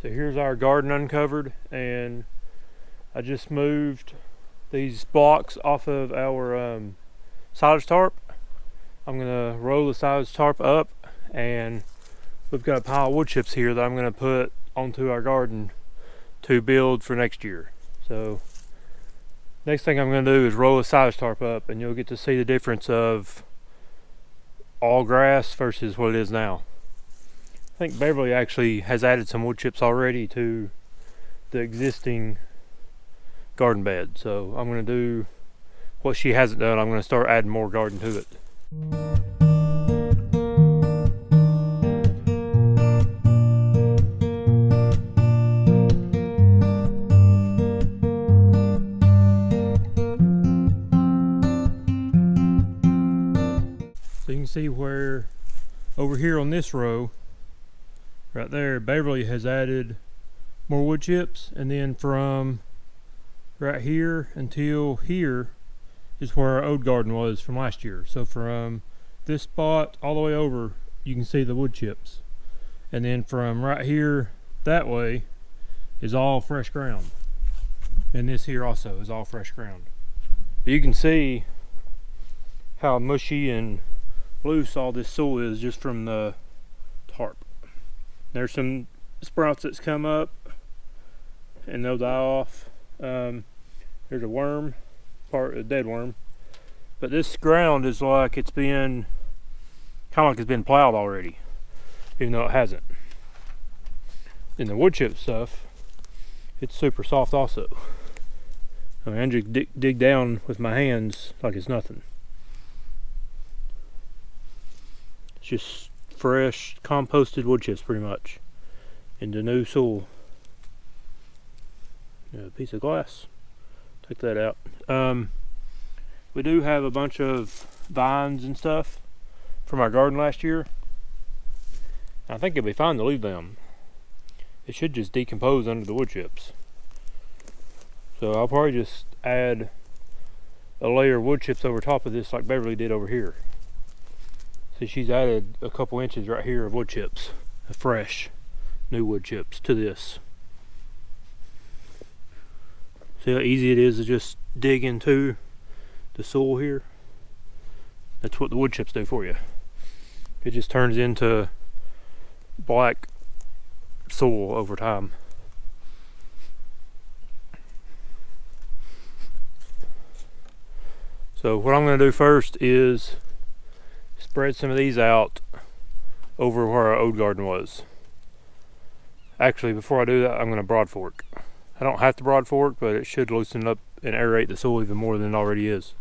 So here's our garden uncovered, and I just moved these blocks off of our silage tarp. I'm gonna roll the silage tarp up, and we've got a pile of wood chips here that I'm gonna put onto our garden to build for next year. So next thing I'm gonna do is roll the silage tarp up, and you'll get to see the difference of all grass versus what it is now. I think Beverly actually has added some wood chips already to the existing garden bed. So I'm going to do what she hasn't done. I'm going to start adding more garden to it. So you can see where over here on this row right there, Beverly has added more wood chips, and then from right here until here is where our old garden was from last year. So from this spot all the way over, you can see the wood chips, and then from right here that way is all fresh ground, and this here also is all fresh ground. But you can see how mushy and loose all this soil is just from the tarp. There's some sprouts that's come up and they'll die off. There's a worm, a dead worm. But this ground is like it's been, kind of like it's been plowed already, even though it hasn't. And the wood chip stuff, it's super soft also. I mean, I just dig down with my hands like it's nothing. It's just fresh composted wood chips pretty much into new soil. A piece of glass, take that out. We do have a bunch of vines and stuff from our garden last year. I think it'd be fine to leave them. It should just decompose under the wood chips. So I'll probably just add a layer of wood chips over top of this like Beverly did over here. See, she's added a couple inches right here of wood chips, fresh, new wood chips to this. See how easy it is to just dig into the soil here? That's what the wood chips do for you. It just turns into black soil over time. So what I'm going to do first is spread some of these out over where our old garden was. Actually, before I do that, I'm going to broad fork. I don't have to broad fork, but it should loosen up and aerate the soil even more than it already is.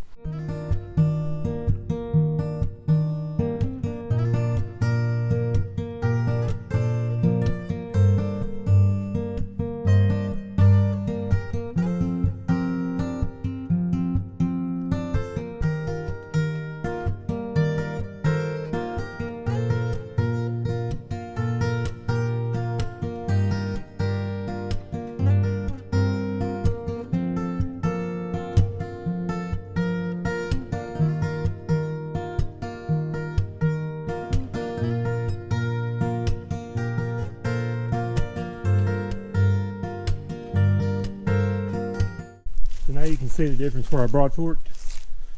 So now you can see the difference where I broad forked.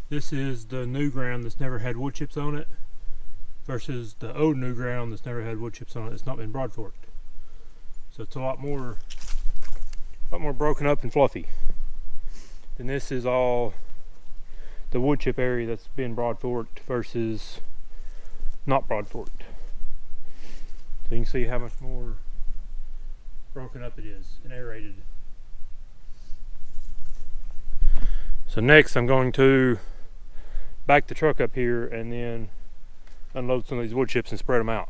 This is the new ground that's never had wood chips on it versus the old new ground that's never had wood chips on it. It's not been broad forked. So it's a lot more broken up and fluffy. And this is all the wood chip area that's been broad forked versus not broad forked. So you can see how much more broken up it is and aerated. So next I'm going to back the truck up here and then unload some of these wood chips and spread them out.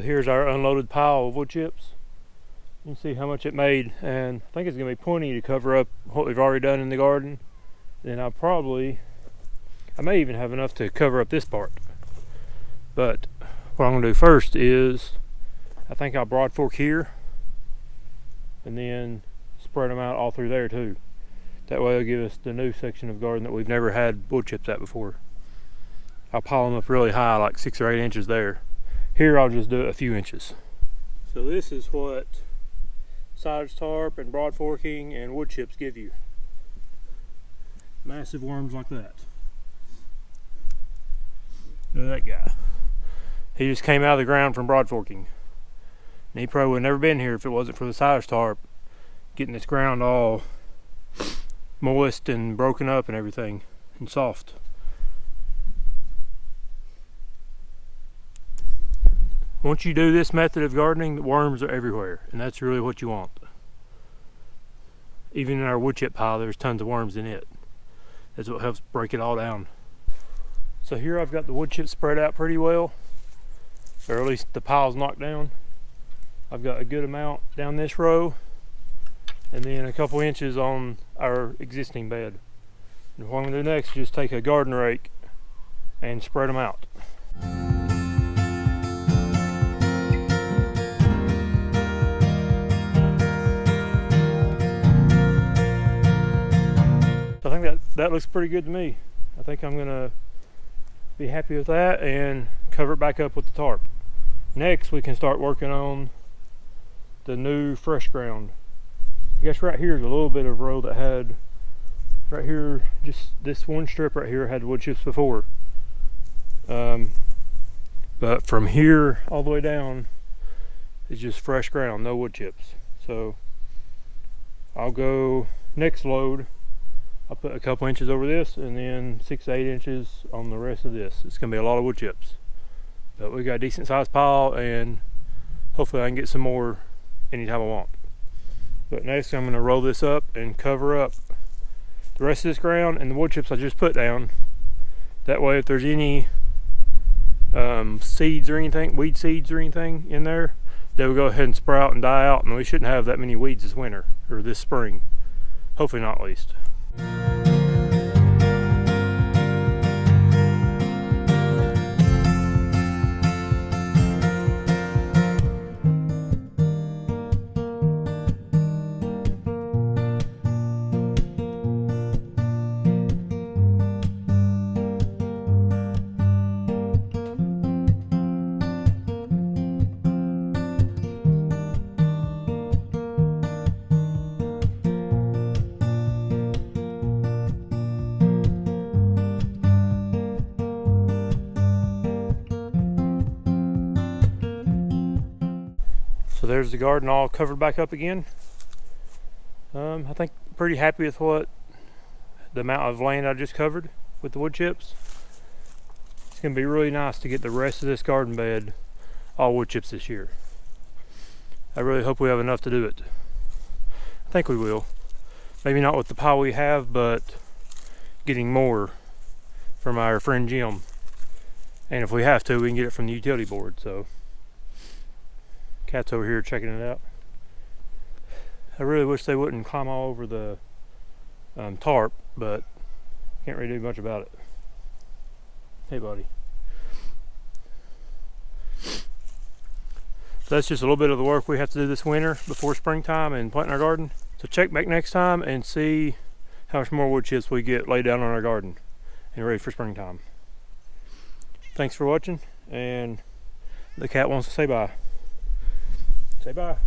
here's our unloaded pile of wood chips. You can see how much it made, and I think it's gonna be plenty to cover up what we've already done in the garden. Then I may even have enough to cover up this part. But what I'm gonna do first is, I think I'll broad fork here and then spread them out all through there too. That way it'll give us the new section of garden that we've never had wood chips at before. I'll pile them up really high, like 6 or 8 inches there. Here I'll just do it a few inches. So this is what silage tarp and broad forking and wood chips give you. Massive worms like that. Look at that guy. He just came out of the ground from broad forking. And he probably would have never been here if it wasn't for the silage tarp getting this ground all moist and broken up and everything, and soft. Once you do this method of gardening, the worms are everywhere, and that's really what you want. Even in our wood chip pile, there's tons of worms in it. That's what helps break it all down. So here I've got the wood chips spread out pretty well, or at least the pile's knocked down. I've got a good amount down this row, and then a couple inches on our existing bed. And what I'm going to do next is just take a garden rake and spread them out. So I think that looks pretty good to me. I think I'm going to be happy with that and cover it back up with the tarp. Next we can start working on the new fresh ground. I guess right here is a little bit of row that had, right here, just this one strip right here had wood chips before. But from here all the way down is just fresh ground, no wood chips. So I'll go next load, I'll put a couple inches over this and then 6 to 8 inches on the rest of this. It's gonna be a lot of wood chips. But we got a decent sized pile, and hopefully I can get some more anytime I want. But next I'm going to roll this up and cover up the rest of this ground and the wood chips I just put down. That way if there's any seeds or anything, weed seeds or anything in there, they will go ahead and sprout and die out, and we shouldn't have that many weeds this winter, or this spring. Hopefully not, at least. So there's the garden all covered back up again. I think pretty happy with the amount of land I just covered with the wood chips. It's going to be really nice to get the rest of this garden bed all wood chips this year. I really hope we have enough to do it. I think we will. Maybe not with the pile we have, but getting more from our friend Jim. And if we have to, we can get it from the utility board. So cat's over here checking it out. I really wish they wouldn't climb all over the tarp, but can't really do much about it. Hey buddy. So that's just a little bit of the work we have to do this winter before springtime and planting our garden. So check back next time and see how much more wood chips we get laid down on our garden and ready for springtime. Thanks for watching, and the cat wants to say bye. Say bye.